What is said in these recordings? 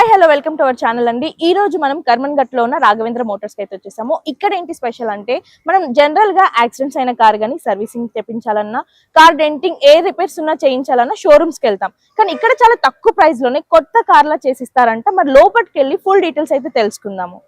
Hi hello welcome to our channel అండి. ఈ రోజు మనం కర్మన్ఘట్ లో ఉన్న రాఘవేంద్ర మోటార్స్ కి అయితే వచ్చేసాము. ఇక్కడ ఏంటి స్పెషల్ అంటే మనం జనరల్ గా యాక్సిడెంట్స్ అయిన కార్ గానీ సర్వీసింగ్ తెప్పించాలన్నా, కార్ డెంటింగ్ ఏ రిపేర్స్ ఉన్నా చేయించాలన్నా షోరూమ్స్ కి వెళ్తాం. కానీ ఇక్కడ చాలా తక్కువ ప్రైస్ లోనే కొత్త కార్లా చేసిస్తారంట. మరి లోపలికి వెళ్ళి ఫుల్ డీటెయిల్స్ అయితే తెలుసుకుందాము.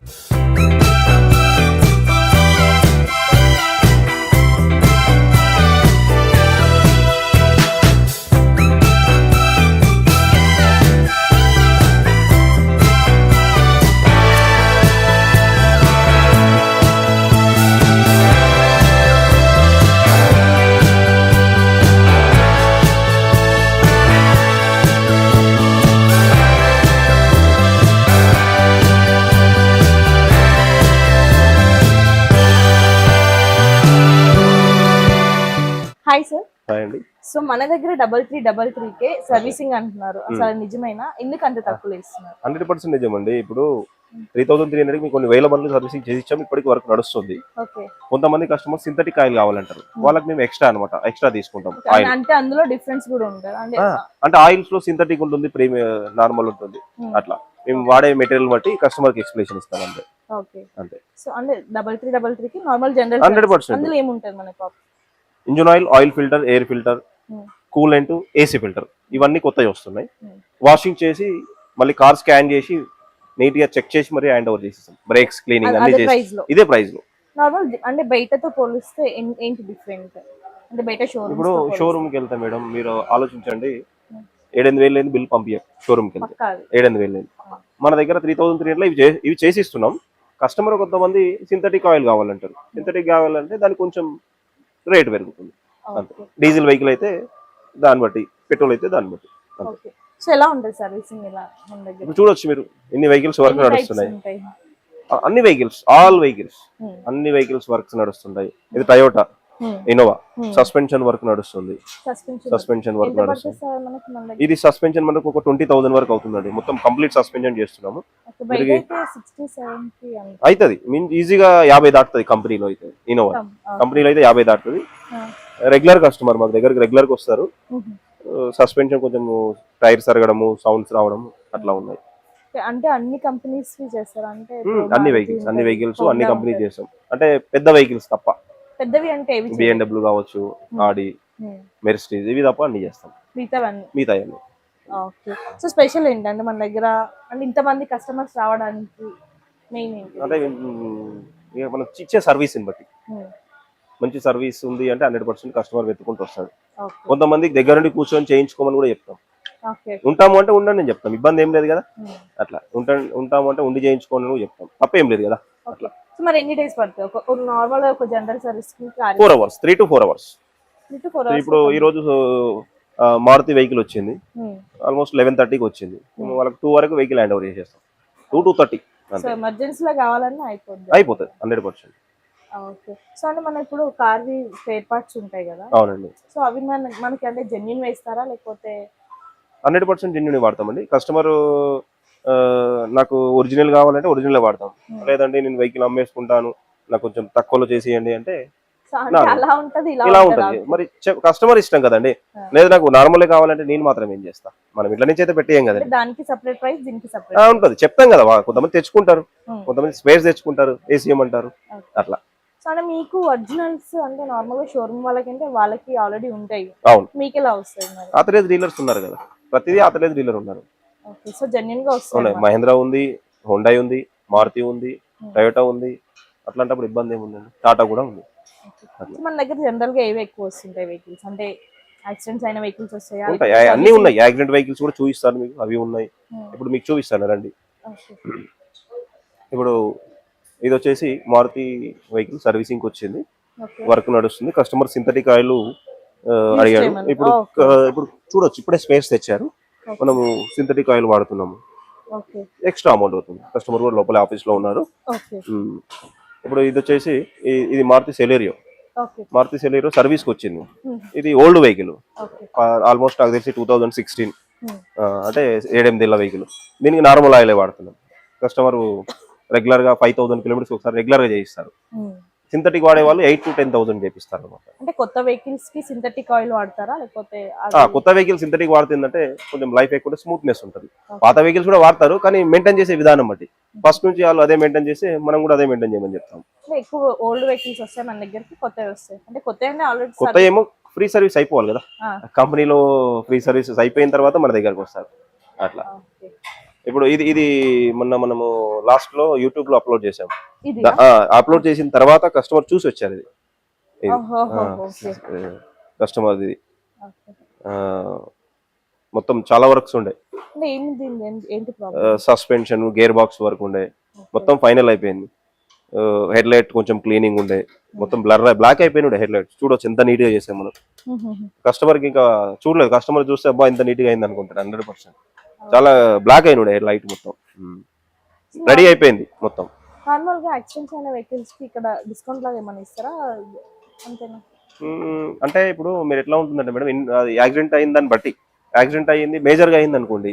Hi sir. హాయ్ అండి. సో మన దగ్గర 3333 సర్వీసింగ్ అంటున్నారు. అసలు నిజమేనా? ఎందుకు అంత తక్కువ ఇస్తున్నారు? 100% నిజమండి. ఇప్పుడు 3300 మీకు కొన్ని వేల మంది సర్వీసింగ్ చేసి ఇచ్చాము. ఇప్పటికి వరకు నడుస్తుంది. కొంతమంది కస్టమర్ సింథటిక్ ఆయిల్ కావాలంటారు. వాళ్ళకి మేము ఎక్స్ట్రా తీసుకుంటాం. అంటే అందులో డిఫరెన్స్ కూడా ఉంటుంది. అంటే ఆయిల్స్ లో సింథటిక్ ఉంటుంది, ప్రీమియం నార్మల్ ఉంటుంది. అట్లా మేము వాడే మెటీరియల్ బట్టి కస్టమర్ కి ఎక్స్ప్లెనేషన్ ఇస్తాం అంతే. అంతే. సో అంటే 3333 కి నార్మల్ జనరల్ 100% అందులో ఏముంటది మనకు? Engine oil, oil filter, air filter, coolant, AC filter ఇవన్నీ కొత్తవి వస్తున్నాయి. వాషింగ్ చేసి మళ్ళీ కార్ స్కాన్ చేసి నీట్ గా చెక్ చేసి మరి హ్యాండ్ ఓవర్ చేసేస్తాం. బ్రేక్స్ క్లీనింగ్ అన్ని చేసి ఇదే ప్రైస్ లో. నార్మల్ అంటే బయటతో పోలిస్తే ఏంటి డిఫరెంట్? అంటే బయట షోరూమ్ ఇప్పుడు షోరూమ్ కి వెళ్తే మేడం మీరు ఆలోచించండి, 7,000 లేని బిల్ పంపించాం షోరూమ్ కి వెళ్తే 7,000 లేని. మన దగ్గర 3300 ఇవి చేసి ఇస్తున్నాం. కస్టమర్ కొంతమంది సింథటిక్ ఆయిల్ కావాలంటారు. సింథటిక్ కావాలంటే దానికి కొంచెం రేట్ పెరుగుతుంది అంతే. డీజిల్ వెహికల్ అయితే దాన్ని బట్టి, పెట్రోల్ అయితే దాన్ని బట్టి. సో ఎలా ఉంటుంది సర్వీసింగ్? ఇలా మన దగ్గర చూడొచ్చు మీరు ఎన్ని వెహికల్స్ వర్క్ నడుస్తున్నాయి. అన్ని వెహికల్స్, ఆల్ వెహికల్స్, అన్ని వెహికల్స్ వర్క్స్ నడుస్తున్నాయి. ఇది టయోటా ఇన్నోవా సస్పెన్షన్ వర్క్ నడుస్తుంది. సస్పెన్షన్ వర్క్ నడుస్తుంది. ఇది సస్పెన్షన్ మనకు ఒక 20,000 వరకు అవుతుందండి. మొత్తం కంప్లీట్ సస్పెన్షన్ చేస్తున్నాము. అవుతుంది మీన్ ఈజీగా 50 దాటుతుంది. కంపెనీలో అయితే ఇన్నోవా కంపెనీలో అయితే 50 దాటుతుంది. రెగ్యులర్ కస్టమర్ మా దగ్గరికి రెగ్యులర్ గా వస్తారు. సస్పెన్షన్ కొంచెం టైర్ సరగడము, సౌండ్స్ రావడము అట్లా ఉన్నాయి. అంటే అన్ని కంపెనీస్ చేస్తారు? అంటే అన్ని వెహికల్స్ అన్ని కంపెనీ చేస్తాం. అంటే పెద్ద వెహికల్స్ తప్ప. పెద్దవి అంటే BMW కావచ్చు, ఆడి, మెర్సిడీస్ ఇవి తప్ప అన్ని చేస్తాం. మిగతా సో స్పెషల్ ఏంటంటే మన దగ్గర అంటే ఇంతమంది కస్టమర్స్ రావడానికి మెయిన్ ఏంటి? అంటే మనం ఇచ్చే సర్వీస్ ని బట్టి మంచి సర్వీస్ ఉంది అంటే 100% కస్టమర్ వెతుకుంటూ వస్తాడు. కొంతమందికి దగ్గర నుండి కూర్చొని చేయించుకోమని కూడా చెప్తాం. ఉంటాము అంటే ఉండండి అని చెప్తాం, ఇబ్బంది ఏం లేదు కదా. అట్లా ఉంటాము అంటే ఉండి చేయించుకోండి అని చెప్తాం, తప్పేం లేదు కదా. అట్లా మరి ఎన్ని డేస్ పడుతుంది ఒక నార్మల్ ఒక జనరల్ సర్వీస్ కి? 4 hours, 3 to 4 hours. ఇప్పుడు ఈ రోజు మారుతి వెహికల్ వచ్చింది, ఆల్మోస్ట్ 11:30కి వచ్చింది. వాళ్ళకి 2 వరకు వెహికల్ హ్యాండ్ ఓవర్ చేసేస్తాం. 2 to 30 ఎమర్జెన్సీలో కావాలన్నా అయిపోతుంది 100%. సో అంటే మన ఇప్పుడు కార్ స్పేర్ పార్ట్స్ ఉంటాయి కదా. అవునండి. సో అవి మనకి అంటే జెన్యూన్ వేస్తారా లేకపోతే? 100% జెన్యూన్ వాడతామండి. కస్టమర్ నాకు ఒరిజినల్ కావాలంటే ఒరిజినల్ వాడతాం. లేదంటే నేను వెహికల్ అమ్మేసుకుంటాను, నాకు కొంచెం తక్కువలో చేసేయండి అంటే ఇలా ఉంటుంది. మరి కస్టమర్ ఇష్టం కదండి. లేదు నాకు నార్మల్ కావాలంటే నేను మాత్రం ఏం చేస్తా, మనం ఇట్లా నుంచి అయితే పెట్టేయం కదండి. దానికి సెపరేట్ ప్రైస్, దీనికి సెపరేట్ ఉంటుంది. చెప్తాం కదా, కొంతమంది తెచ్చుకుంటారు, కొంతమంది స్పేస్ తెచ్చుకుంటారు, ఏసీఎం అంటారు అట్లా. మీకు ఒరిజినల్స్ అంటే నార్మల్ గా షోరూమ్ వాళ్ళకంటే వాళ్ళకి ఆల్రెడీ ఉంటాయి. అవును. మీకు ఎలా వస్తాయి? ఆథరైజ్ డీలర్స్ ఉన్నారు కదా, ప్రతిదీ ఆథరైజ్ డీలర్ ఉన్నారు. సో జెన్యూన్ గా వస్తాయి. మహేంద్ర ఉంది, హోండాయ్ ఉంది, మారుతి ఉంది, టయోటా ఉంది. అట్లాంటప్పుడు ఇబ్బంది ఏముందండి. టాటా కూడా ఉంది. మన దగ్గర జనరల్ గా ఏవి ఎక్కువ వస్తుంటాయి వెహికల్స్? అంటే యాక్సిడెంట్స్ అయిన వెహికల్స్ వస్తాయా? అన్ని ఉన్నాయి. యాక్సిడెంట్ వెహికల్స్ కూడా చూపిస్తాను మీకు, అవి ఉన్నాయి. ఇప్పుడు మీకు చూపిస్తాను రండి. ఇప్పుడు ఇది వచ్చేసి మారుతి వెహికల్ సర్వీసింగ్ వచ్చింది, వర్క్ నడుస్తుంది. కస్టమర్ సింథటిక్ ఆయిల్ అడిగాడు. ఇప్పుడు చూడొచ్చు, ఇప్పుడే స్పేస్ తెచ్చారు. మనము సింథటిక్ ఆయిల్ వాడుతున్నాము. ఎక్స్ట్రా అమౌంట్ అవుతుంది. కస్టమర్ కూడా లోపల ఆఫీస్ లో ఉన్నారు. ఇప్పుడు ఇది వచ్చేసి ఇది Maruti Celerio. Maruti Celerio service కి వచ్చింది. ఇది ఓల్డ్ వెహికల్, ఆల్మోస్ట్ నాకు తెలిసి 2016, అంటే 7-8 ఏళ్ల వెహికల్. దీనికి నార్మల్ ఆయిలే వాడుతున్నాం. కస్టమర్ రెగ్యులర్ గా 5,000 కిలోమీటర్స్ ఒకసారి రెగ్యులర్ గా చేయిస్తారు. సింథటిక్ వాడే వాళ్ళు 8 to 10,000 చేపిస్తారు అనమాట. అంటే కొత్త వెహికల్స్ కి సింథటిక్ ఆయిల్ వాడతారా లేకపోతే కొత్త వెహికల్ సింథటిక్ వాడుతుందంటే కొంచెం లైఫ్ ఎక్కువ స్మూత్నెస్ ఉంటుంది. పాత వెహికల్స్ కూడా వాడతారు కానీ మెయింటైన్ చేసే విధానం బట్టి ఫస్ట్ నుంచి వాళ్ళు అదే మెయింటైన్ చేసి మనం కూడా అదే మెయింటైన్ చేయమని చెప్తాం. ఎక్కువ ఓల్డ్ వెహికల్స్ వస్తాయి మన దగ్గరికి, కొత్తవి వస్తాయి అంటే కొత్త ఆల్రెడీ కొత్త ఏమో ఫ్రీ సర్వీస్ అయిపోవాలి కదా, కంపెనీలో ఫ్రీ సర్వీసెస్ అయిపోయిన తర్వాత మన దగ్గరకు వస్తారు అట్లా. ఇప్పుడు ఇది మొన్న మనము లాస్ట్ లో యూట్యూబ్ లో అప్లోడ్ చేసాం. అప్లోడ్ చేసిన తర్వాత కస్టమర్ చూసి వచ్చారు. ఇది కస్టమర్ ఇది మొత్తం చాలా వర్క్స్ ఉండే, సస్పెన్షన్ గేర్ బాక్స్ వర్క్ ఉండే, మొత్తం ఫైనల్ అయిపోయింది. హెడ్ లైట్ కొంచెం క్లీనింగ్ ఉండే, మొత్తం బ్లాక్ అయిపోయిన హెడ్ లైట్ చూడొచ్చు ఎంత నీట్ గా చేసాం మనం. కస్టమర్ కి ఇంకా చూడలేదు, కస్టమర్ చూస్తే అబ్బా ఇంత నీట్ గా అయింది అనుకుంటారు. 100% చాలా బ్లాక్ అయిన హెడ్ లైట్ మొత్తం రెడీ అయిపోయింది మొత్తం. నార్మల్ గా యాక్సిడెంట్స్ అయిన వెహికల్స్ కి ఇక్కడ డిస్కౌంట్ లాగా ఏమైనా ఇస్తారా అంతేనా? అంటే ఇప్పుడు మీరు ఎట్లా ఉంటుందంటే మేడం, యాక్సిడెంట్ అయింది దాన్ని బట్టి, యాక్సిడెంట్ అయ్యింది మేజర్ గా అయింది అనుకోండి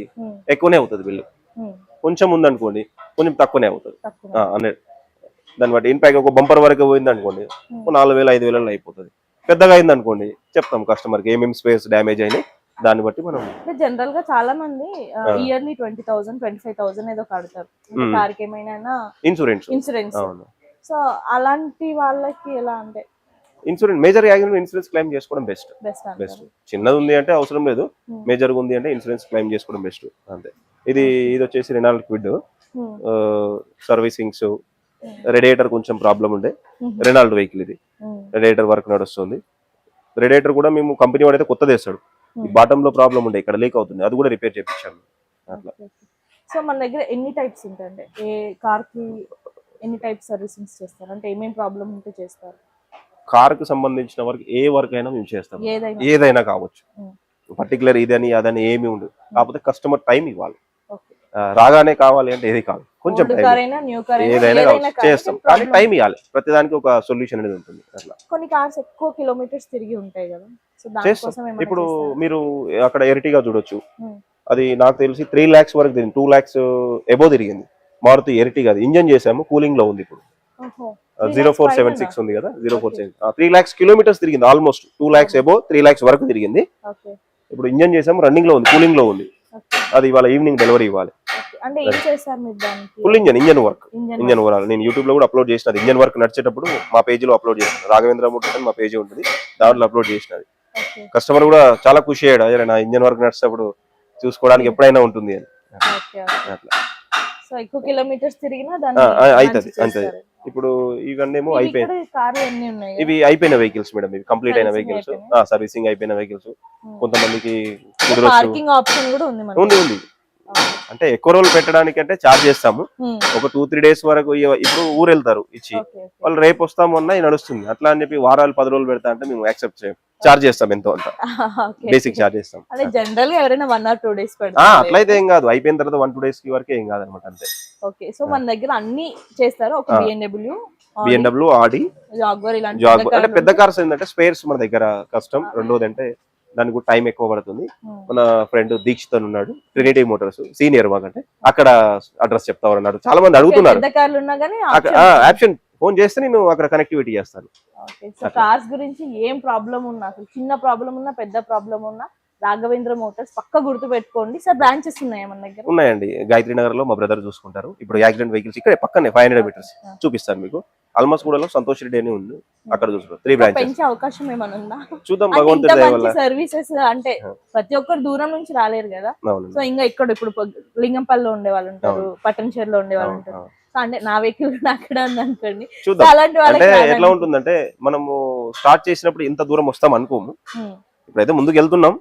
ఎక్కువనే అవుతుంది బిల్లు, కొంచెం ఉంది అనుకోండి కొంచెం తక్కువనే అవుతుంది. దాన్ని బట్టి ఇన్పాక్ట్ ఒక బంపర్ వరకు పోయింది అనుకోండి 4,000 5,000 అయిపోతుంది. పెద్దగా అయింది అనుకోండి చెప్తాం కస్టమర్ కి ఏమేమి స్పేస్ డ్యామేజ్ అయినాయి దాన్ని బట్టి మనం. జనరల్ గా చాలా మంది ఇయర్లీ 20,000 25,000 ఏదో కడతారు కార్ కి ఏమైనా ఇన్సూరెన్స్. సో అలాంటి వాళ్ళకి ఎలా అంటే insurance major accident insurance claim చేసుకోవడం బెస్ట్. చిన్నది ఉంది అంటే అవసరం లేదు, మేజర్ ఉంది అంటే ఇన్సూరెన్స్ క్లెయిమ్ చేసుకోవడం బెస్ట్ అంతే. ఇది వచ్చేసి రెనాల్డ్ క్విడ్ సర్వీసింగ్స్. రేడియేటర్ కొంచెం ప్రాబ్లం ఉండే, రెనాల్డ్ వెహికల్ ఇది, రేడియేటర్ వర్క్ నడుస్తుంది. రేడియేటర్ కూడా మేము కంపెనీ వాడైతే కొత్తది వేస్తాడు, ఈ బాటమ్ లో ప్రాబ్లం ఉండే ఇక్కడ లీక్ అవుతుంది, అది కూడా రిపేర్ చేయించాము అట్లా. సో మన దగ్గర ఎన్ని టైప్స్ ఉంటాయండి, ఏ కార్ కి ఎన్ని టైప్స్ సర్వీసింగ్స్ చేస్తారు అంటే ఏమేం ప్రాబ్లం ఉంటే చేస్తారు? కార్ కు సంబంధించిన వర్క్ ఏ వర్క్ అయినా మేము చేస్తాం, ఏదైనా కావచ్చు. పర్టికులర్ ఇదని అదని ఏమి ఉండదు, కాకపోతే కస్టమర్ టైం ఇవ్వాలి. రాగానే కావాలి అంటే ఏది కాదు, కొంచెం ఏదైనా చేస్తాం కానీ టైం ఇవ్వాలి. ప్రతిదానికి ఒక సొల్యూషన్ అనేది ఉంటుంది అట్లా. కొన్ని కార్స్ ఎక్కువ కిలోమీటర్స్ తిరిగి ఉంటాయి కదా, చేస్తాం. ఇప్పుడు మీరు అక్కడ ఎర్టిగా చూడొచ్చు, అది నాకు తెలిసి 3 lakhs వరకు తిరిగింది, 2 lakhs ఎబో తిరిగింది. మారుతి ఎర్టిగా ఇంజన్ చేసాము, కూలింగ్ లో ఉంది ఇప్పుడు. 0476 ఉంది కదా, 0476 3 lakhs కిలోమీటర్స్ తిరిగింది, ఆల్మోస్ట్ 2 lakhs ఎబో 3 lakhs వరకు తిరిగింది. ఇప్పుడు ఇంజన్ చేసాము, రన్నింగ్ లో ఉంది, కూలింగ్ లో ఉంది. అది ఇవాళ ఈవినింగ్ డెలివరీ ఇవ్వాలి. ఫుల్ ఇంజన్ వర్క్ ఓవరాల్ నేను యూట్యూబ్ లో కూడా అప్లోడ్ చేసినది. ఇంజన్ వర్క్ నడిచేటప్పుడు మా పేజీలో అప్లోడ్ చేసిన, రాఘవేంద్ర మోటార్స్ అని మా పేజీ ఉంటుంది, దాంట్లో అప్లోడ్ చేసినది. కస్టమర్ కూడా చాలా ఖుషి అయ్యాడు, అదే నా ఇంజన్ వర్క్ నడిచేటప్పుడు చూసుకోవడానికి ఎప్పుడైనా ఉంటుంది అని అట్లా. సో ఎక్కువ కిలోమీటర్స్ తిరిగినా అవుతుంది అంతే. ఇప్పుడు ఇవన్నీ ఏమో అయిపోయినాయి, ఇవి అయిపోయిన వెహికల్స్ మేడం, ఇవి కంప్లీట్ అయిన వెహికల్స్, సర్వీసింగ్ అయిపోయిన వెహికల్స్. కొంతమందికి ఉంది అంటే ఎక్కువ రోజులు పెట్టడానికి అంటే చార్జ్ చేస్తాము, ఒక 2-3 days వరకు. ఇప్పుడు ఊరు వెళ్తారు ఇచ్చి, వాళ్ళు రేపు వస్తాము అన్నా నడుస్తుంది. అట్లా అని చెప్పి వారాలు 10 రోజులు పెడతా అంటే మేము యాక్సెప్ట్ చేయం, చార్జ్ చేస్తాం ఎంతో అంత, బేసిక్ చార్జ్ చేస్తాం. అట్లయితే ఏం కాదు, అయిపోయిన తర్వాత 1-2 days వరకే ఏం కాదు అనమాట అంతే. ఓకే, సో మన దగ్గర అన్ని చేస్తారు. ఒక BMW ఆడి జాగ్వర్ అంటే పెద్ద కార్స్ ఏంటంటే స్పేర్స్ మన దగ్గర కష్టం. రెండోది అంటే దానికి టైం ఎక్కువ పడుతుంది. మన ఫ్రెండ్ దీక్షిత్ అని ఉన్నాడు, ట్రినిటీ మోటార్స్ సీనియర్ మాకంటే, అక్కడ అడ్రస్ చెప్తా ఉన్నాడు. చాలా మంది అడుగుతున్నారు, ఆప్షన్ ఫోన్ చేస్తే నేను అక్కడ కనెక్టివిటీ చేస్తాను. కార్స్ గురించి ఏం ప్రాబ్లం ఉన్నా, అసలు చిన్న ప్రాబ్లం ఉన్నా పెద్ద ప్రాబ్లం ఉన్నా రాఘవేంద్ర మోటార్స్ పక్క గుర్తు పెట్టుకోండి. సార్ బ్రాంచెస్ ఉన్నాయా మన దగ్గర? ఉన్నాయండి, గాయత్రి నగర్ లో మా బ్రదర్ చూసుకుంటారు. ఇప్పుడు యాక్సిడెంట్ వెహికల్స్ ఇక్కడ పక్కనే 500 meters చూపిస్తాను మీకు. ఆల్మోస్ట్ కూడా సంతోష్ రెడ్డి అని ఉంది, అక్కడ చూసుకో 3 branches. పెంచే అవకాశం ఏమైనా ఉందా? చూద్దాం, భగవంతుడి దయ వల్ల. సర్వీసెస్ అంటే ప్రతి ఒక్కరు దూరం నుంచి రాలేరు కదా, సో ఇంకా ఇక్కడ ఇప్పుడు లింగంపల్లిలో ఉండే వాళ్ళు ఉంటారు, పట్టణచేరులో ఉండే వాళ్ళు ఉంటారు. అంటే నా వెహికల్ అక్కడ ఉంది అనుకోండి, అలాంటి వాళ్ళకి ఎట్లా ఉంటుందంటే మనము స్టార్ట్ చేసినప్పుడు ఇంత దూరం వస్తాం అనుకోము. ఇప్పుడైతే ముందుకు వెళ్తున్నాం,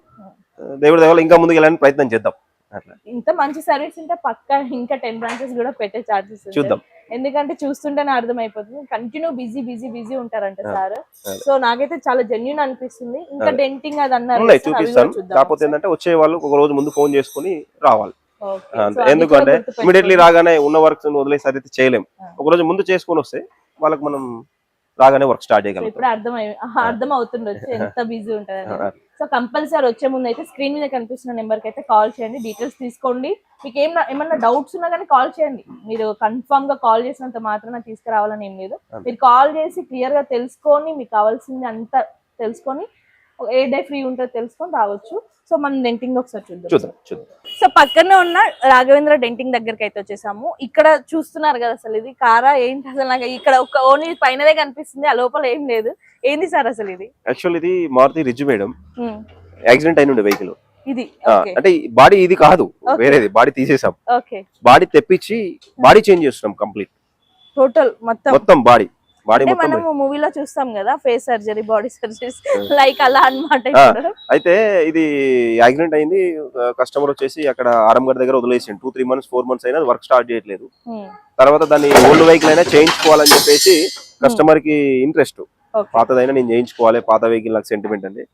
దేవుడి దయ వల్ల ఇంకా ముందుకు వెళ్ళడానికి ప్రయత్నం చేద్దాం. అట్లా ఇంత మంచి సర్వీస్ ఉంటే పక్క ఇంకా 10 branches కూడా పెట్టే ఛార్జెస్ చూద్దాం. ఎందుకంటే చూస్తుంటేనే అర్థమైపోతుంది, కంటిన్యూ బిజీ ఉంటారంట సార్. సో నాకైతే చాలా జెన్యూన్ అనిపిస్తుంది. ఇంకా డెంటింగ్ అది అన్నారు, చూపిస్తాను. కాకపోతే ఏంటంటే వచ్చే వాళ్ళు ఒక రోజు ముందు ఫోన్ చేసుకుని రావాలి. ఎందుకంటే ఇమీడియట్లీ రాగానే ఉన్న వర్క్స్ వదిలేసరి అయితే చేయలేం. ఒక రోజు ముందు చేసుకొని వస్తే వాళ్ళకి మనం రాగానే వర్క్ స్టార్ట్ ఇప్పుడు చేయగలుగుతాం. అర్థం అవుతుండొచ్చు ఎంత బిజీ ఉంటుంది. సో కంపల్సరీ వచ్చే ముందు అయితే స్క్రీన్ మీద కనిపిస్తున్న నెంబర్కి అయితే కాల్ చేయండి, డీటెయిల్స్ తీసుకోండి. మీకు ఏమన్నా డౌట్స్ ఉన్నా కానీ కాల్ చేయండి. మీరు కన్ఫర్మ్ గా కాల్ చేసినంత మాత్రం తీసుకురావాలని ఏం లేదు. మీరు కాల్ చేసి క్లియర్ గా తెలుసుకొని మీకు కావాల్సింది అంతా తెలుసుకొని ఏ డే ఫ్రీ ఉంటుందో తెలుసుకొని రావచ్చు. సో మనం డెంటింగ్ ఒకసారి చూద్దాం. సో పక్కనే ఉన్న రాఘవేంద్ర డెంటింగ్ దగ్గరికి అయితే వచ్చేసాము. ఇక్కడ చూస్తున్నారు కదా, అసలు ఇది కారా ఏంటి అసలు? నాకు ఇక్కడ ఒక ఓన్లీ పైనదే కనిపిస్తుంది, ఆ లోపల ఏం లేదు. ఏంది సార్ అసలు ఇది? యాక్చువల్ ఇది మారుతి రిడ్జ్ మేడం. యాక్సిడెంట్ అయిన వెహికల్ ఇది. అంటే బాడీ ఇది కాదు, వేరేది. బాడీ తీసేసాం, బాడీ తెప్పించి బాడీ చేంజ్ చేస్తున్నాం కంప్లీట్. టోటల్ మొత్తం బాడీ మనం మూవీలో చూస్తాం కదా, face surgery, body surgery like అలా అన్నమాట. అయితే ఇది యాక్సిడెంట్ అయింది. కస్టమర్ వచ్చేసి అక్కడ ఆరంగడ్ దగ్గర వదిలేసిండు. 2-3 months 4 months అయినా వర్క్ స్టార్ట్ చేయట్లేదు. తర్వాత దాన్ని ఓల్డ్ వెహికల్ అయినా చేయించుకోవాలని చెప్పేసి కస్టమర్ కి ఇంట్రెస్ట్. పాతదైనా నేను చేయించుకోవాలి, పాత వెహికల్ నాకు సెంటిమెంట్ అండి.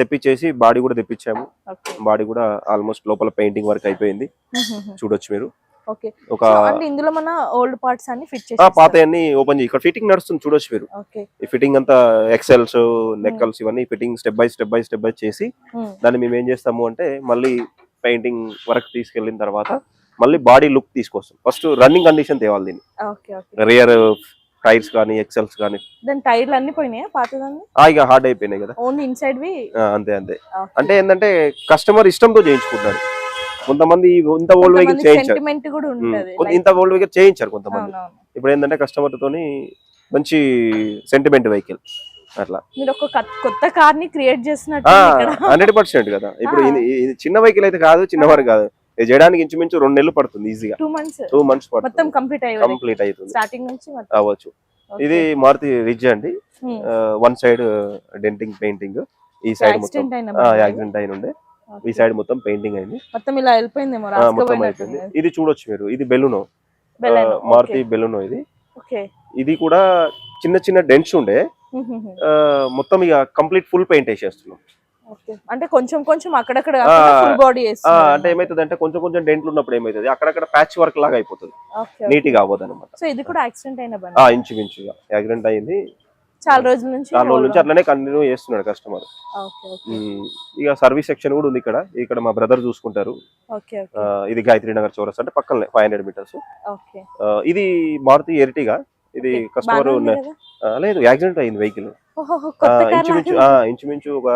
తెప్పించేసి బాడీ కూడా తెప్పించాము. బాడీ కూడా ఆల్మోస్ట్ లోపల పెయింటింగ్ వర్క్ అయిపోయింది, చూడొచ్చు మీరు. ఇందులో మన ఓల్డ్ పార్ట్స్ అన్ని ఫిట్ చేసి పాత అన్ని ఓపెన్ చేసి ఇక్కడ ఫిట్టింగ్ నడుస్తుంది, చూడొచ్చు మీరు. ఈ ఫిట్టింగ్ అంతా ఎక్సెల్స్, నెక్కల్స్ ఇవన్నీ ఫిట్టింగ్ స్టెప్ బై స్టెప్ చేసి దాన్ని మేము ఏం చేస్తాము అంటే మళ్ళీ పెయింటింగ్ వర్క్ తీసుకెళ్లిన తర్వాత మళ్ళీ బాడీ లుక్ తీసుకొస్తాం. ఫస్ట్ రన్నింగ్ కండిషన్ తేవాలి దీన్ని. రియర్ టైర్స్ కానీ ఎక్సెల్స్ కానీ. దాని టైర్లు అన్ని పోయినాయా పాతదాన్ని? ఇక హార్డ్ అయిపోయినాయి కదా, ఓన్లీ ఇన్సైడ్ వి. అంతే. అంటే ఏంటంటే కస్టమర్ ఇష్టంతో చేయించుకుంటారు. కొంతమంది ఇంత ఓల్డ్ వెహికల్ చేయించారు, ఇంత ఓల్డ్ వెహికల్ చేయించారు కొంతమంది. ఇప్పుడు ఏంటంటే కస్టమర్ తోని మంచి సెంటిమెంట్ వెహికల్ అట్లా మీరు ఒక కొత్త కార్ ని క్రియేట్ చేసినట్టు 100% కదా. ఇప్పుడు చిన్న వెహికల్ అయితే కాదు, చిన్నవారు కాదు. ఇది చేయడానికి ఇంచుమించు 2 నెలలు పడుతుంది ఈజీగా. 2 months మొత్తం కంప్లీట్ అవుతుంది స్టార్టింగ్ నుంచి అవ్వచ్చు. ఇది మారుతి రిడ్జ్ అండి. 1 side డెంటింగ్ పెయింటింగ్, ఈ సైడ్ మొత్తం యాక్సిడెంట్ అయిన ఉండే, ఈ సైడ్ మొత్తం పెయింటింగ్ అయింది. మొత్తం ఇలా వెళ్ళిపోయిందేమో, మొత్తం అయిపోయింది. ఇది చూడొచ్చు మీరు, ఇది బెలూనో, మారుతి బెలూనో. ఇది కూడా చిన్న డెంట్స్ ఉండే, మొత్తం ఇక కంప్లీట్ ఫుల్ పెయింట్ వేసేస్తున్నాం. అంటే కొంచెం అక్కడక్కడ బాడీ అంటే ఏమైతుంది అంటే కొంచెం డెంట్లు ఉన్నప్పుడు ఏమైతుంది అక్కడక్కడ ప్యాచ్ వర్క్ లాగా అయిపోతుంది, నీట్ గా అవ్వదు అనమాట. సో ఇది కూడా యాక్సిడెంట్ అయిన బండి? ఇంచుమించుగా యాక్సిడెంట్ అయింది. చాలా రోజుల నుంచి అట్లనే కంటిన్యూ చేస్తున్నాడు కస్టమర్. ఇక సర్వీస్ సెక్షన్ కూడా ఉంది ఇక్కడ మా బ్రదర్ చూసుకుంటారు. ఇది గాయత్రి నగర్ చౌరస్ అంటే పక్కనే 500 meters. ఇది మారుతి ఎర్టిగా. ఇది కస్టమర్ లేదు, యాక్సిడెంట్ అయింది వెహికల్. ఇంచుమించు ఒక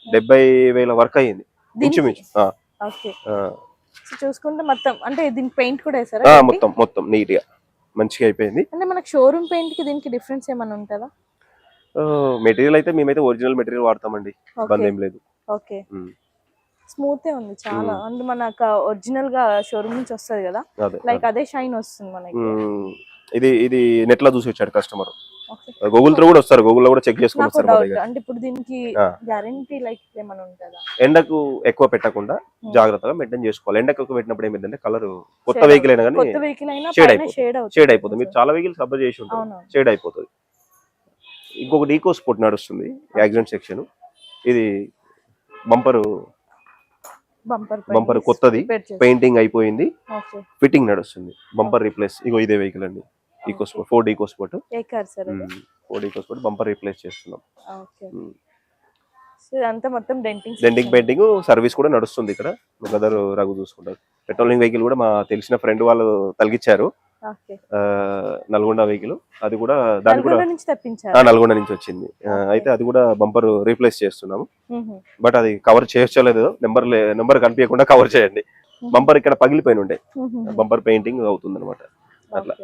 70,000 వర్క్ అయ్యింది ఇంచుమించు. చూసుకుంటే మొత్తం అంటే దీనికి పెయింట్ కూడా వేసారా? మొత్తం నీట్ గా మంచిగా అయిపోయింది. అంటే మనకి షోరూమ్ పెయింట్ కి దీనికి డిఫరెన్స్ ఏమైనా ఉంటుందా? మెటీరియల్ అయితే మేమైతే ఒరిజినల్ మెటీరియల్ వాడతామండి, ఇబ్బంది ఏం లేదు. స్మూత్ ఉంది చాలా. అంటే మనకు ఒరిజినల్ గా షోరూమ్ నుంచి వస్తుంది కదా, లైక్ అదే షైన్ వస్తుంది మనకి. ఇది నెట్ లో చూసి వచ్చాడు కస్టమర్. గూగుల్ తో కూడా వస్తారు, గూగుల్ లో కూడా చెక్ చేసుకొని వస్తారు. అంటే ఇప్పుడు దీనికి గ్యారెంటీ లైక్ ఏమైనా ఉంటుందా? ఎండకు ఎక్కువ పెట్టకుండా జాగ్రత్తగా మెయింటైన్ చేసుకోవాలి. ఎండకు ఎక్కువ పెట్టినప్పుడు ఏమైందంటే కలర్ కొత్త వెహికల్ అయినా కానీ షేడ్ అయిపోతుంది. మీరు చాలా వెహికల్స్ అబ్జర్వ్ చేసి ఉంటారు, షేడ్ అయిపోతుంది. ఇంకొకటి ఈకో స్పోర్ట్ నడుస్తుంది యాక్సిడెంట్ సెక్షన్. ఇది బంపర్ కొత్తది, పెయింటింగ్ అయిపోయింది, ఫిట్టింగ్ నడుస్తుంది. Bumper replace. ఇగో ఇదే వెహికల్ అండి, EcoSport, Ford EcoSport. Bumper replace చేస్తున్నాం. డెంటింగ్ పెయింటింగ్ సర్వీస్ కూడా నడుస్తుంది. ఇక్కడ మా బ్రదర్ రఘు చూసుకుంటారు. పెట్రోలింగ్ వెహికల్ కూడా మా తెలిసిన ఫ్రెండ్ వాళ్ళు తలిగించారు, నల్గొండ వెహికల్. అది కూడా దాని కూడా నల్గొండ నుంచి వచ్చింది. అయితే అది కూడా బంపర్ రీప్లేస్ చేస్తున్నాము. బట్ అది కవర్ చేయలేదు, నెంబర్ కనిపించకుండా కవర్ చేయండి. బంపర్ ఇక్కడ పగిలిపోయిన ఉండే, బంపర్ పెయింటింగ్ అవుతుంది అనమాట అట్లా.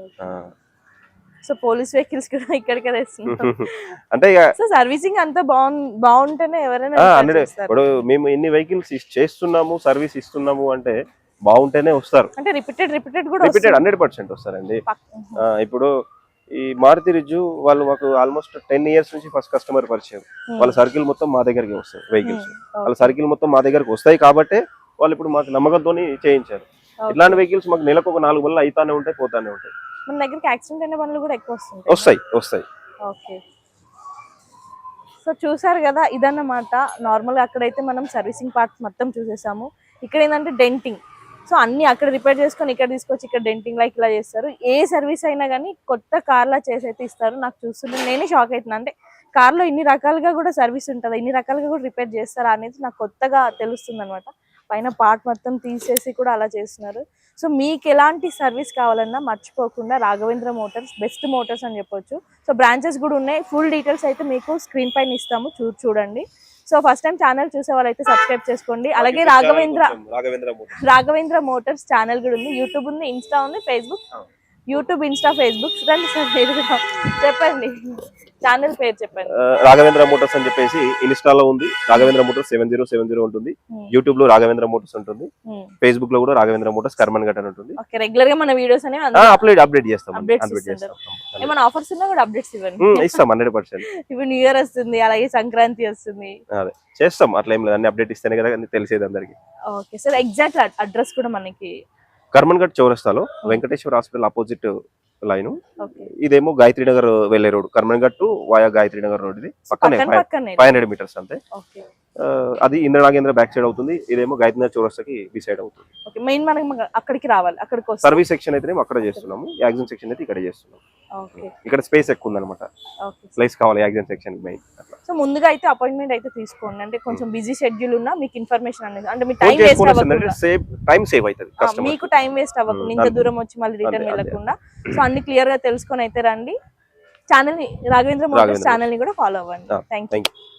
సో పోలీస్ వెహికల్స్ కూడా ఇక్కడికి అంటే సర్వీసింగ్ అంతా బాగుంటేనే ఎవరైనా. ఇప్పుడు మేము ఎన్ని వెహికల్స్ చేస్తున్నాము, సర్వీస్ ఇస్తున్నాము అంటే బాగుంటేనే వస్తారు. అంటే రిపీటెడ్ 100% వస్తారండి. ఇప్పుడు ఈ మారుతి రిజ్జు వాళ్ళు మాకు ఆల్మోస్ట్ 10 years నుంచి ఫస్ట్ కస్టమర్ పరిచయం. వాళ్ళ సర్కిల్ మొత్తం మా దగ్గరికి వస్తాయి వెహికల్స్. వాళ్ళ సర్కిల్ మొత్తం మా దగ్గరకు వస్తాయి కాబట్టి వాళ్ళు ఇప్పుడు మాకు నమ్మకంతో చేయించారు. ఇట్లాంటి వెహికల్స్ మాకు నెలకు ఒక 4 బండ్లు అయితానే ఉంటాయి, పోతానే ఉంటాయి. మన దగ్గరికి యాక్సిడెంట్ అయిన బండ్లు కూడా ఎక్కువ వస్తాయి. ఓకే, సో చూసారు కదా, ఇదన్నమాట. నార్మల్ అక్కడైతే మనం సర్వీసింగ్ పార్ట్స్ మొత్తం చూసేసాము. ఇక్కడ ఏంటంటే డెంటింగ్ సో అన్ని అక్కడ రిపేర్ చేసుకొని ఇక్కడ తీసుకొచ్చి ఇక్కడ డెంటింగ్ లైక్ ఇలా చేస్తారు. ఏ సర్వీస్ అయినా కానీ కొత్త కార్లా చేసి అయితే ఇస్తారు. నాకు చూస్తుంటే నేనే షాక్ అవుతున్నా, అంటే కార్లో ఇన్ని రకాలుగా కూడా సర్వీస్ ఉంటుందా, ఇన్ని రకాలుగా కూడా రిపేర్ చేస్తారా అనేది నాకు కొత్తగా తెలుస్తుంది అనమాట. పైన పార్ట్ మొత్తం తీసేసి కూడా అలా చేస్తున్నారు. సో మీకు ఎలాంటి సర్వీస్ కావాలన్నా మర్చిపోకుండా రాఘవేంద్ర మోటార్స్ బెస్ట్ మోటార్స్ అని చెప్పొచ్చు. సో బ్రాంచెస్ కూడా ఉన్నాయి. ఫుల్ డీటెయిల్స్ అయితే మీకు స్క్రీన్ పైన ఇస్తాము, చూడండి. సో ఫస్ట్ టైం ఛానల్ చూసే వాళ్ళైతే సబ్స్క్రైబ్ చేసుకోండి. అలాగే రాఘవేంద్ర మోటార్స్ ఛానల్ కూడా ఉంది. యూట్యూబ్ ఉంది, ఇన్స్టా ఉంది, ఫేస్బుక్, యూట్యూబ్, ఇన్స్టా, ఫేస్బుక్. రండి సార్ మీరు చెప్పండి, ఛానల్ పేరు చెప్పండి. రాఘవేంద్ర మోటార్స్ అని చెప్పేసి ఇన్స్టాలో ఉంది, రాఘవేంద్ర మోటార్స్ 7070 ఉంటుంది. యూట్యూబ్ లో రాఘవేంద్ర మోటార్స్ ఉంటుంది, ఫేస్బుక్ లో కూడా రాఘవేంద్ర మోటార్స్ కర్మన్ఘట్ అని ఉంటుంది. ఓకే, రెగ్యులర్ గా మన వీడియోస్ అనేవి అప్డేట్ చేస్తాం. ఏమైనా ఆఫర్స్ ఉన్నా కూడా అప్డేట్స్ ఇవ్వండి, ఇస్తాం 100%. ఇప్పుడు న్యూ ఇయర్ వస్తుంది, అలాగే సంక్రాంతి వస్తుంది. అదే చేస్తాం, అట్లా ఏం లేదు, అన్ని అప్డేట్ ఇస్తేనే కదా తెలిసేది అందరికి. ఓకే సార్, ఎగ్జాక్ట్ అడ్రస్ కూడా మనకి కర్మన్ఘట్ చౌరస్తాలో వెంకటేశ్వర హాస్పిటల్ ఆపోజిట్ లైన్. ఇదేమో గాయత్రి నగర్ వెళ్లే road, Karmanghat to via Gayatri Nagar road. ఇది పక్కనే 500 మీటర్స్ అంతే. అది ఇంద్రనాగేంద్ర బ్యాక్ సైడ్ అవుతుంది, ఇదేమో గాయత్రి నగర్ చౌరస్తాకి బి సైడ్ అవుతుంది. మెయిన్ మనం అక్కడికి రావాలి, అక్కడికి సర్వీస్ సెక్షన్ అయితే అక్కడ చేస్తున్నాము, యాక్సిడెంట్ సెక్షన్ అయితే ఇక్కడ చేస్తున్నాము. ఇక్కడ స్పేస్ ఎక్కువ ఉందన్నమాట, ప్లేస్ కావాలి యాక్సిడెంట్ సెక్షన్ మెయిన్. సో ముందుగా అయితే అపాయింట్మెంట్ అయితే తీసుకోండి, అంటే కొంచెం బిజీ షెడ్యూల్ ఉన్నా మీకు ఇన్ఫర్మేషన్ అనేది, అంటే మీ టైం వేస్ట్ అవ్వకుండా, టైం సేవ్ అవుతుంది, మీకు టైం వేస్ట్ అవ్వకుండా, ఇంత దూరం వచ్చి మళ్ళీ రిటర్న్ వెళ్ళకుండా. సో అన్ని క్లియర్ గా తెలుసుకొని అయితే రండి. ఛానల్ ని రాఘవేంద్ర మోటార్స్ ఛానల్ ని కూడా ఫాలో అవ్వండి. Thank you.